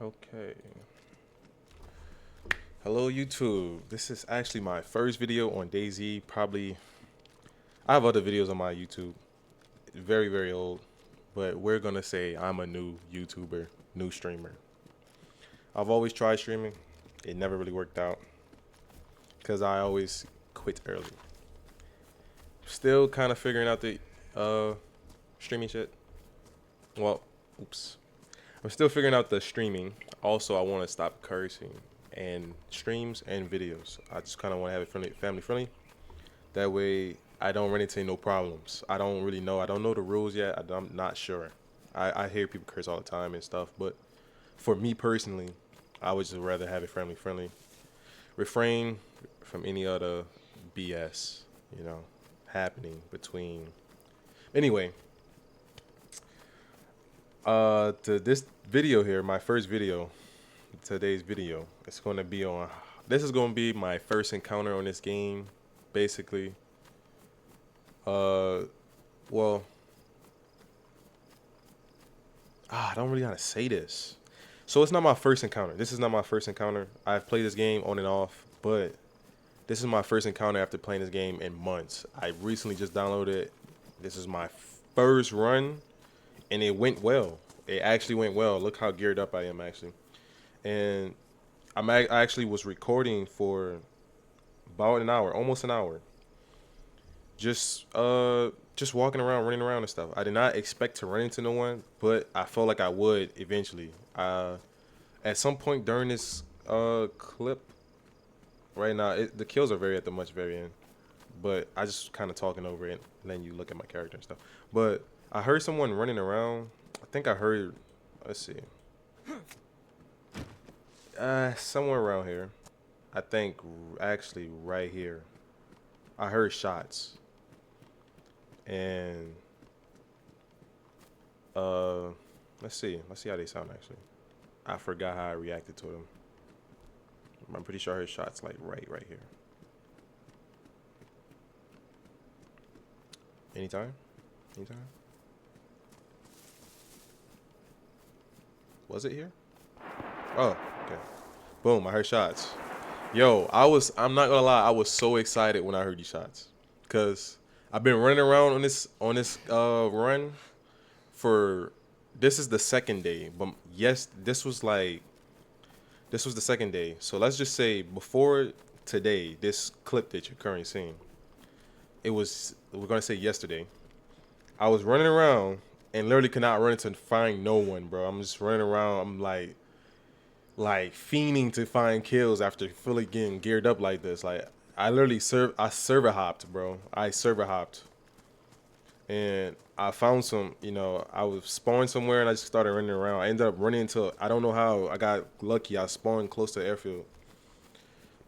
Okay. Hello YouTube. This is actually my first video on Dayz. Probably I have other videos on my YouTube. Very, very old. But we're gonna say I'm a new YouTuber, new streamer. I've always tried streaming. It never really worked out. Cause I always quit early. Still kind of figuring out the streaming shit. Well, oops. I'm still figuring out the streaming. Also, I want to stop cursing and streams and videos. I just kind of want to have it friendly, family friendly. That way, I don't run into no problems. I don't really know. I don't know the rules yet. I'm not sure. I hear people curse all the time and stuff, but for me personally, I would just rather have it family friendly. Refrain from any other BS, happening between. Anyway, to this video here, my first video, today's video, it's going to be on. This is going to be my first encounter on this game, basically. Uh, well, I don't really know how to say this. So it's not my first encounter. This is not my first encounter. I've played this game on and off, but this is my first encounter after playing this game in months. I recently just downloaded it. This is my first run, and it went well. It actually went well. Look how geared up I am actually. And I actually was recording for about an hour, almost an hour. Just walking around, running around and stuff. I did not expect to run into no one, but I felt like I would eventually. At some point during this clip, right now the kills are very at the much very end, but I just kind of talking over it, letting you look at my character and stuff. But I heard someone running around. I think I heard. Let's see. Somewhere around here. I think actually right here. I heard shots and uh, let's see. Let's see how they sound actually. I forgot how I reacted to them. I'm pretty sure I heard shots like right here. Anytime? Anytime? Was it here? Oh, okay. Boom, I heard shots. Yo, I'm not gonna lie, I was so excited when I heard these shots. Cause I've been running around on this run for this is the second day. But yes, this was the second day. So let's just say before today, this clip that you're currently seeing, we're gonna say yesterday. I was running around and literally could not run to find no one, bro. I'm just running around. I'm like fiending to find kills after fully getting geared up like this. Like I server hopped, bro. I server hopped. And I found some, I was spawned somewhere and I just started running around. I ended up running into, I don't know how, I got lucky. I spawned close to the airfield.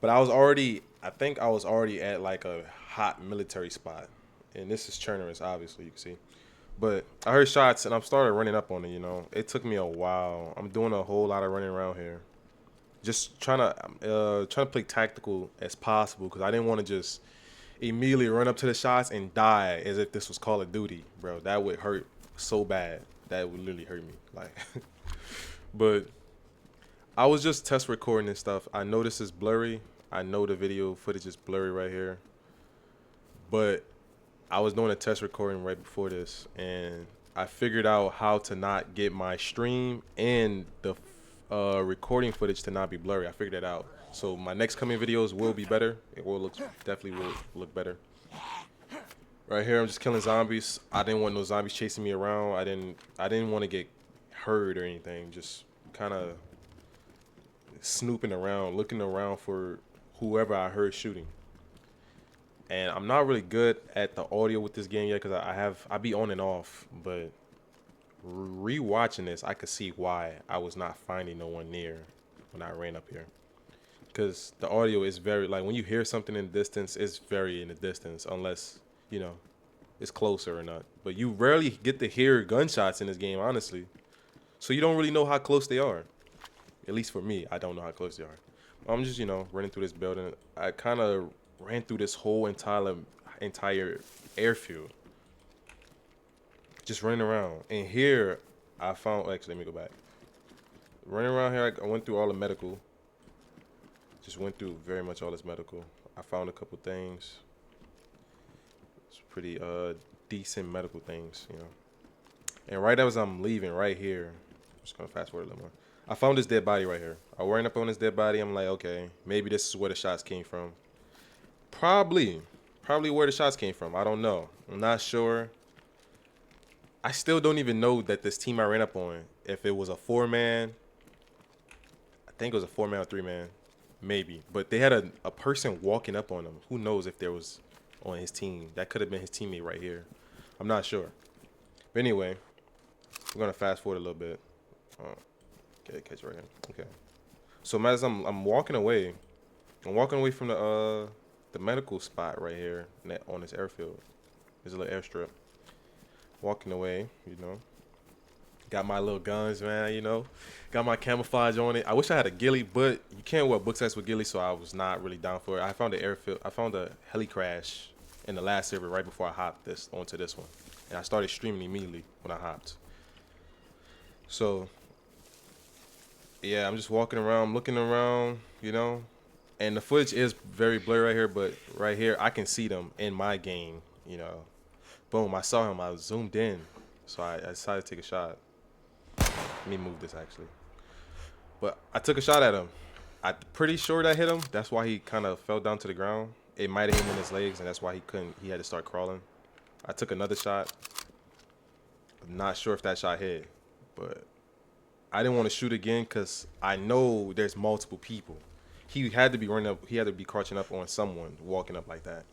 But I think I was already at like a hot military spot. And this is Cherners, obviously, you can see. But I heard shots and I started running up on it. It took me a while. I'm doing a whole lot of running around here. Just trying to play tactical as possible because I didn't want to just immediately run up to the shots and die as if this was Call of Duty, bro. That would hurt so bad. That would literally hurt me. Like, but I was just test recording and stuff. I know this is blurry. I know the video footage is blurry right here. But I was doing a test recording right before this, and I figured out how to not get my stream and the recording footage to not be blurry. I figured that out. So my next coming videos will be better. Definitely will look better. Right here, I'm just killing zombies. I didn't want no zombies chasing me around. I didn't want to get hurt or anything. Just kind of snooping around, looking around for whoever I heard shooting. And I'm not really good at the audio with this game yet because I be on and off. But rewatching this, I could see why I was not finding no one near when I ran up here. Because the audio is very, like, when you hear something in the distance, it's very in the distance unless, it's closer or not. But you rarely get to hear gunshots in this game, honestly. So you don't really know how close they are. At least for me, I don't know how close they are. I'm just, running through this building. I kind of ran through this whole entire airfield. Just running around. And here, I found, actually, let me go back. running around here, I went through all the medical. Just went through very much all this medical. I found a couple things. It's pretty decent medical things, you know. And right as I'm leaving, right here, I'm just gonna fast forward a little more. I found this dead body right here. I ran up on this dead body. I'm like, okay, maybe this is where the shots came from. Probably where the shots came from. I don't know. I'm not sure. I still don't even know that this team I ran up on, if it was a 4-man, I think it was a 4-man or 3-man, maybe. But they had a person walking up on them. Who knows if there was on his team? That could have been his teammate right here. I'm not sure. But anyway, we're gonna fast forward a little bit. Okay, catch right here. Okay. So as I'm walking away, I'm walking away from the medical spot right here on this airfield. There's a little airstrip. Walking away, you know. Got my little guns, man, you know. Got my camouflage on it. I wish I had a ghillie, but you can't wear book sets with ghillie, so I was not really down for it. I found a heli crash in the last server right before I hopped onto this one. And I started streaming immediately when I hopped. So yeah, I'm just walking around, looking around, you know. And the footage is very blurry right here, but right here I can see them in my game, you know. Boom, I saw him. I was zoomed in. So I decided to take a shot. Let me move this actually. But I took a shot at him. I'm pretty sure that hit him. That's why he kind of fell down to the ground. It might have hit him in his legs, and that's why he had to start crawling. I took another shot. I'm not sure if that shot hit, but I didn't want to shoot again because I know there's multiple people. He had to be running up. He had to be crouching up on someone walking up like that.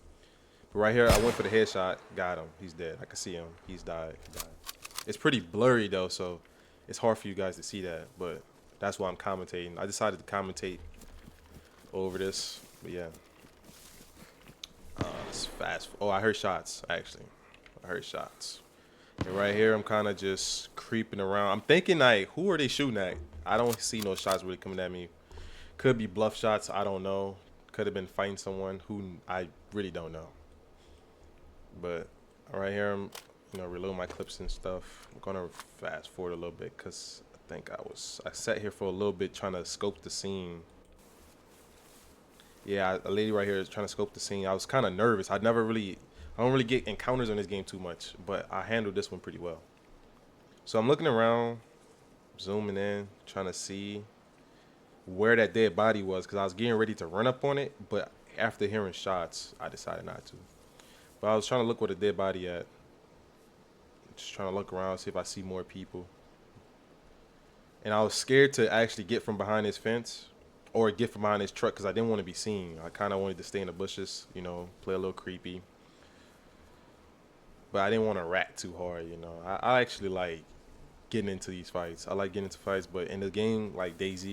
But right here, I went for the headshot. Got him. He's dead. I can see him. He's died. He died. It's pretty blurry though, so it's hard for you guys to see that. But that's why I'm commentating. I decided to commentate over this. But yeah. It's fast. Oh, I heard shots actually. I heard shots. And right here, I'm kind of just creeping around. I'm thinking like, who are they shooting at? I don't see no shots really coming at me. Could be bluff shots. I don't know. Could have been fighting someone who I really don't know. But right here, I'm, you know, reloading my clips and stuff. I'm gonna fast forward a little bit because I think I sat here for a little bit trying to scope the scene. Yeah, a lady right here is trying to scope the scene. I was kind of nervous. I don't really get encounters on this game too much, but I handled this one pretty well. So I'm looking around, zooming in, trying to see where that dead body was because I was getting ready to run up on it, but after hearing shots, I decided not to. But I was trying to look where the dead body at. Just trying to look around, see if I see more people. And I was scared to actually get from behind this fence or get from behind this truck because I didn't want to be seen. I kind of wanted to stay in the bushes, you know, play a little creepy. But I didn't want to rat too hard, you know. I actually like getting into these fights. I like getting into fights, but in the game like Dayz,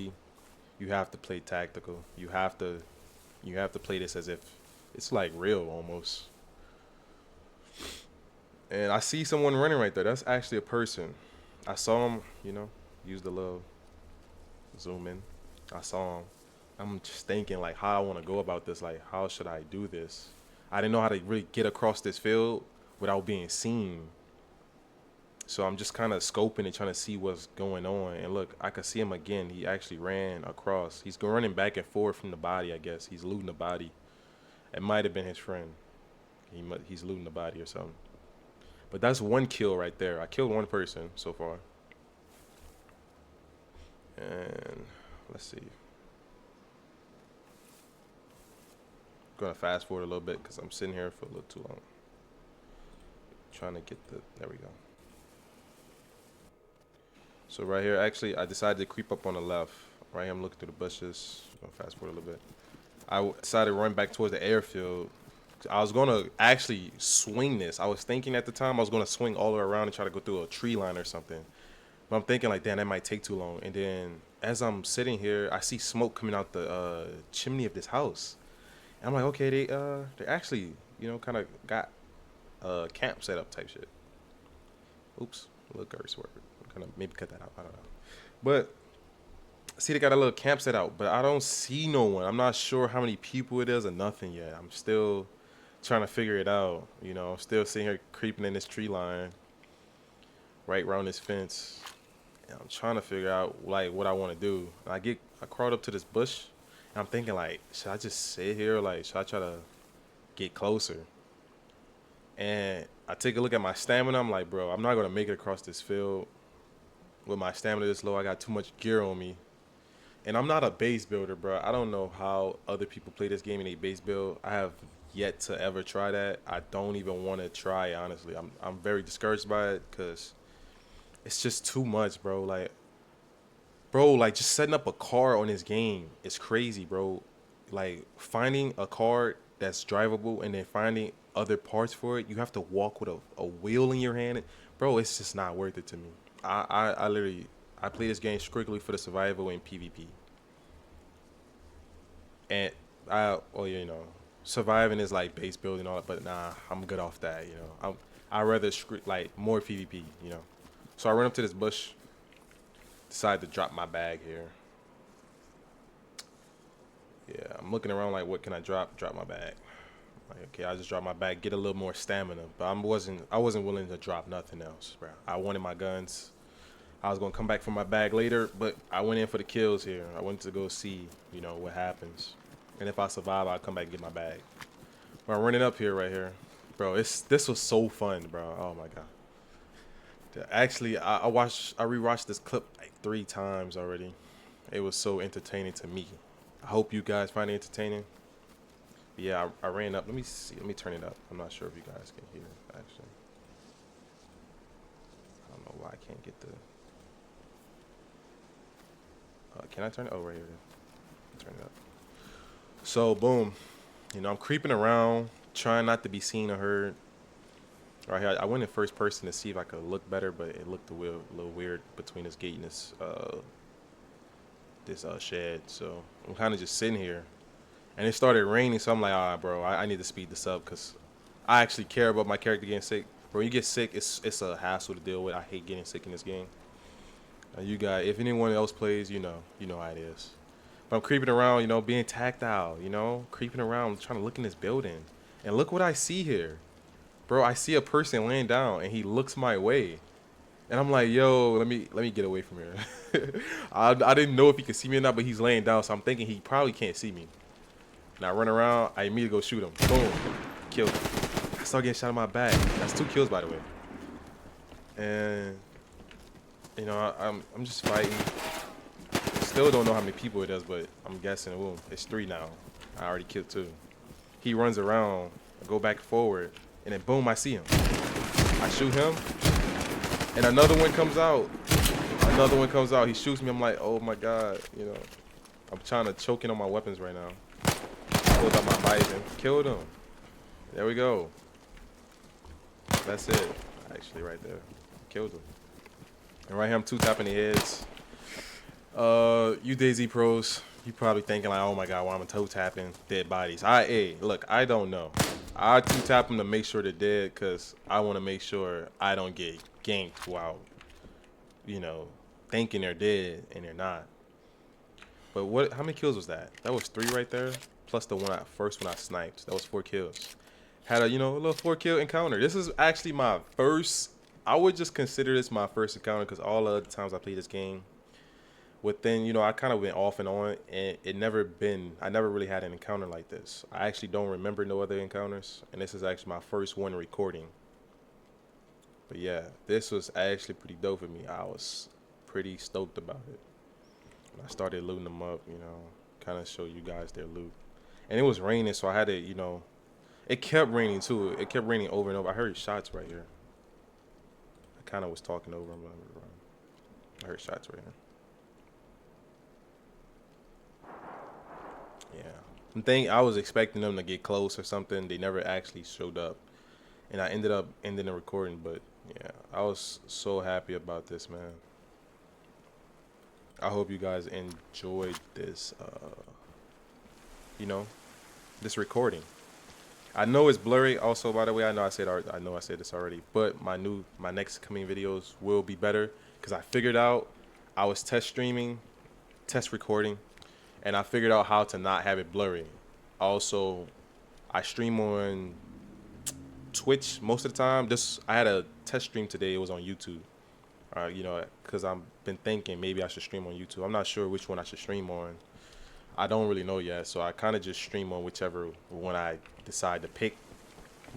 you have to play tactical. You have to play this as if it's like real almost. And I see someone running right there. That's actually a person. I saw him, you know, use the little zoom in. I saw him. I'm just thinking like how I want to go about this. Like how should I do this? I didn't know how to really get across this field without being seen. So I'm just kind of scoping and trying to see what's going on. And look, I could see him again. He actually ran across. He's running back and forth from the body, I guess. He's looting the body. It might have been his friend. He's looting the body or something. But that's one kill right there. I killed one person so far. And let's see. I'm gonna fast forward a little bit because I'm sitting here for a little too long. Trying to get there we go. So right here, actually, I decided to creep up on the left. Right here, I'm looking through the bushes. I'm gonna fast forward a little bit. I decided to run back towards the airfield. I was gonna actually swing this. I was thinking at the time I was gonna swing all the way around and try to go through a tree line or something. But I'm thinking like, damn, that might take too long. And then as I'm sitting here, I see smoke coming out the chimney of this house. And I'm like, okay, they actually, you know, kind of got a camp set up type shit. Oops, a little curse word. Kind of maybe cut that out. I don't know. But see, they got a little camp set out, but I don't see no one. I'm not sure how many people it is or nothing yet. I'm still trying to figure it out. You know, I'm still sitting here creeping in this tree line right around this fence. And I'm trying to figure out like what I want to do. I crawled up to this bush, and I'm thinking like, should I just sit here? Like, should I try to get closer? And I take a look at my stamina. I'm like, bro, I'm not gonna make it across this field with my stamina this low. I got too much gear on me. And I'm not a base builder, bro. I don't know how other people play this game in a base build. I have yet to ever try that. I don't even want to try it, honestly. I'm very discouraged by it because it's just too much, bro. Like just setting up a car on this game is crazy, bro. Like finding a car that's drivable and then finding other parts for it. You have to walk with a wheel in your hand, bro. It's just not worth it to me. I literally I play this game strictly for the survival and PvP. And you know, surviving is like base building and all that, but nah, I'm good off that. You know, I rather like more PvP. You know, so I run up to this bush, decide to drop my bag here. Yeah, I'm looking around like, what can I drop? Drop my bag. Like, okay, I just dropped my bag, get a little more stamina, but I wasn't willing to drop nothing else, bro. I wanted my guns. I was gonna come back for my bag later, but I went in for the kills here. I went to go see, you know, what happens, and if I survive, I'll come back and get my bag. But I'm running up here right here, bro. This was so fun, bro. Oh my god. Actually, I rewatched this clip like 3 times already. It was so entertaining to me. I hope you guys find it entertaining. But yeah, I ran up. Let me see. Let me turn it up. I'm not sure if you guys can hear it, actually. I don't know why I can't get the... can I turn it? Oh, right here. Turn it up. So, boom. You know, I'm creeping around, trying not to be seen or heard. Right here, I went in first person to see if I could look better, but it looked a little weird between this gate and this shed. So I'm kind of just sitting here, and it started raining. So I'm like, all right, bro, I need to speed this up because I actually care about my character getting sick. Bro, you get sick, it's a hassle to deal with. I hate getting sick in this game. You guys, if anyone else plays, you know how it is. But I'm creeping around, you know, being tactile, you know, creeping around, trying to look in this building, and look what I see here. Bro, I see a person laying down, and he looks my way. And I'm like, yo, let me get away from here. I didn't know if he could see me or not, but he's laying down, so I'm thinking he probably can't see me. And I run around, I immediately go shoot him. Boom. Killed him. I start getting shot in my back. That's 2 kills, by the way. And, you know, I'm just fighting. Still don't know how many people it is, but I'm guessing, boom, it's 3 now. I already killed 2. He runs around, I go back forward, and then boom, I see him. I shoot him, and another one comes out. Another one comes out. He shoots me. I'm like, oh my god, you know. I'm trying to choke in on my weapons right now. Pulled out my Bison. Killed him. There we go. That's it. Actually, right there. Killed him. And right here, I'm 2-tapping the heads. You Dayz pros, you probably thinking like, oh my god, why am I 2-tapping dead bodies? Hey, look, I don't know. I 2-tap them to make sure they're dead because I want to make sure I don't get ganked while, you know, thinking they're dead and they're not. But how many kills was that? That was 3 right there, plus the first one I sniped. That was 4 kills. Had a, you know, a little 4-kill encounter. This is actually my first, I would just consider this my first encounter because all the other times I played this game, within, you know, I kind of went off and on, and I never really had an encounter like this. I actually don't remember no other encounters, and this is actually my first one recording. But yeah, this was actually pretty dope for me. I was pretty stoked about it. And I started looting them up, you know, kind of show you guys their loot. And it was raining, so I had to, you know, it kept raining too. It kept raining over and over. I heard shots right here. I kind of was talking over them. I heard shots right here. Yeah, I was expecting them to get close or something. They never actually showed up, and I ended up ending the recording. But yeah, I was so happy about this, man. I hope you guys enjoyed this, you know, this recording. I know it's blurry. Also, by the way, I know I said this already, but my next coming videos will be better because I figured out I was test recording, and I figured out how to not have it blurry. Also, I stream on Twitch most of the time. I had a test stream today. It was on YouTube. You know, because I've been thinking maybe I should stream on YouTube. I'm not sure which one I should stream on. I don't really know yet, so I kind of just stream on whichever one I decide to pick.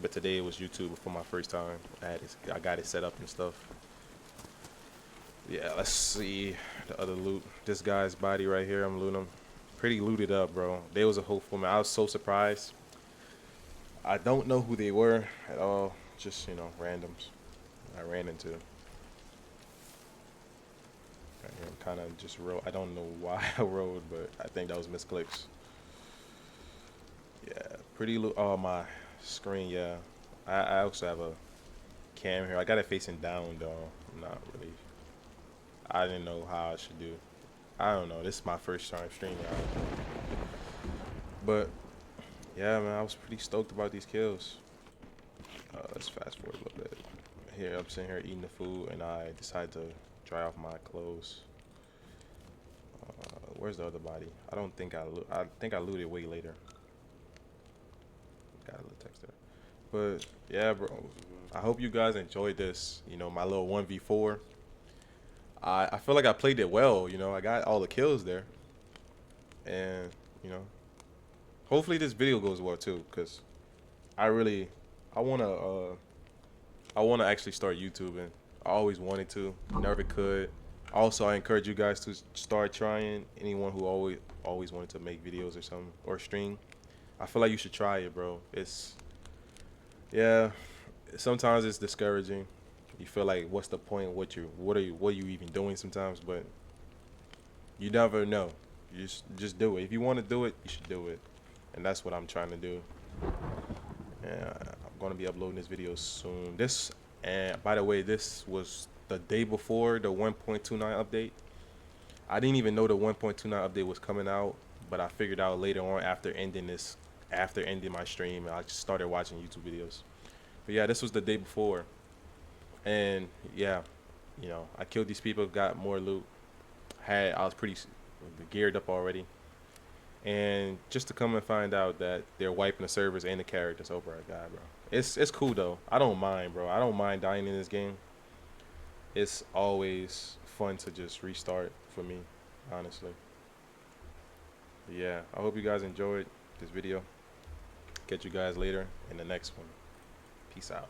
But today it was YouTube for my first time. I got it set up and stuff. Yeah, let's see the other loot. This guy's body right here, I'm looting him. Pretty looted up, bro. They was a hopeful man. I was so surprised. I don't know who they were at all. Just, you know, randoms I ran into. Kind of just rode. I don't know why I rode, but I think that was misclicks. Yeah, pretty loot. Oh, my screen, yeah. I also have a cam here. I got it facing down, though. Not really. I didn't know how I should do. I don't know. This is my first time streaming. But, yeah, man, I was pretty stoked about these kills. Let's fast forward a little bit. Here, I'm sitting here eating the food, and I decide to dry off my clothes. Where's the other body? I don't think I think I looted way later. Got a little text there. But, yeah, bro. I hope you guys enjoyed this. You know, my little 1v4. I feel like I played it well. You know, I got all the kills there. And, you know, hopefully this video goes well, too. Because I want to actually start YouTubing. I always wanted to, never could. Also, I encourage you guys to start trying. Anyone who always wanted to make videos or something or stream, I feel like you should try it, bro. Yeah, sometimes it's discouraging. You feel like, what's the point? What are you even doing sometimes? But you never know. You just do it. If you want to do it, you should do it, and that's what I'm trying to do. Yeah, I'm gonna be uploading this video soon. And by the way, this was the day before the 1.29 update. I didn't even know the 1.29 update was coming out, but I figured out later on after ending my stream, I just started watching YouTube videos. But yeah, this was the day before, and yeah, you know, I killed these people, got more loot. I was pretty geared up already. And just to come and find out that they're wiping the servers and the characters, oh my god, bro. It's cool though. I don't mind, bro. I don't mind dying in this game. It's always fun to just restart for me, honestly. But yeah, I hope you guys enjoyed this video. Catch you guys later in the next one. Peace out.